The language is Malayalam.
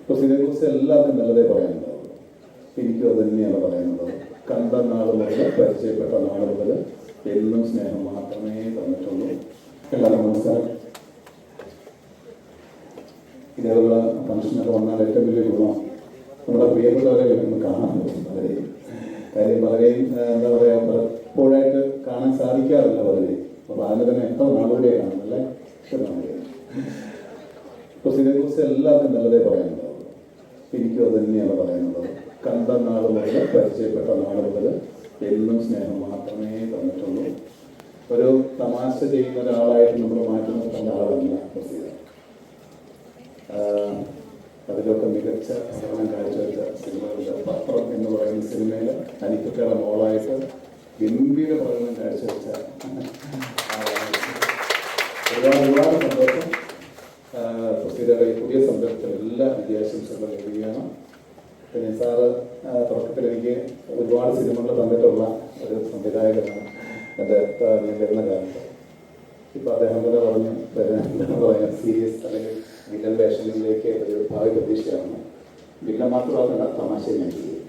അപ്പോൾ ഇതിനെക്കുറിച്ച് എല്ലാവർക്കും നല്ലതേ പറയാനുണ്ടാവുള്ളൂ. എനിക്കും അത് തന്നെയാണ് പറയാനുള്ളത്. കണ്ട നാൾ മുതൽ, പരിചയപ്പെട്ട നാൾ മുതൽ എന്നും സ്നേഹം മാത്രമേ തന്നിട്ടുള്ളൂ. എല്ലാവർക്കും നമസ്കാരം. ഇതേപോലുള്ള ഫംഗ്ഷനൊക്കെ വന്നാൽ ഏറ്റവും വലിയ ഗുണം നമ്മുടെ പ്രിയപ്പെട്ടവരെ ഒന്ന് കാണാൻ പറ്റും. പലരെയും കാര്യം പലരെയും എന്താ പറയുക, പലപ്പോഴായിട്ട് കാണാൻ സാധിക്കാറില്ല പലരെയും. അപ്പോൾ അതിന് തന്നെ എത്ര നാളുകൂടെ കാണുന്നല്ലേ, നാളുകൂടെ. അപ്പോൾ ഇതിനെക്കുറിച്ച് എല്ലാവർക്കും നല്ലതേ പറയാനുണ്ടാവുള്ളൂ. എനിക്കും അത് തന്നെയാണ് പറയാനുള്ളത്. കണ്ട നാൾ മുതൽ, പരിചയപ്പെട്ട നാൾ മുതൽ എന്നും സ്നേഹം മാത്രമേ തന്നിട്ടുള്ളൂ. ഒരു തമാശ ചെയ്യുന്ന ഒരാളായിട്ട് നമ്മൾ മാറ്റി നിർത്തേണ്ട ആളല്ല പ്രസീത. അതിലൊക്കെ മികച്ച പ്രകടനം കാഴ്ചവെച്ച സിനിമകളുടെ പത്രം എന്ന് പറയുന്ന സിനിമയിൽ അനിക്കയുടെ മോളായിട്ട് ഗംഭീര പ്രകടനം കാഴ്ചവെച്ച ഒരുപാട് സന്തോഷം. പ്രസീതയുടെ പുതിയ സംരംഭത്തിൽ എല്ലാ വിദ്യാശംസകളും നേടുകയാണ്. പിന്നെ സാറ് തുടക്കത്തിൽ എനിക്ക് ഒരുപാട് സിനിമകൾ തന്നിട്ടുള്ള ഒരു സംവിധായകനാണ് എൻ്റെ വരുന്ന കാലത്ത്. ഇപ്പോൾ അദ്ദേഹം തന്നെ പറഞ്ഞ് എന്താ പറയുക, സീരിയസ് അല്ലെങ്കിൽ വില്ലൻ വേഷങ്ങളിലേക്ക് ഒരു ഭാവി പ്രതീക്ഷയാണ്. വില്ലൻ മാത്രമല്ല, തമാശ ഞാൻ ചെയ്യും.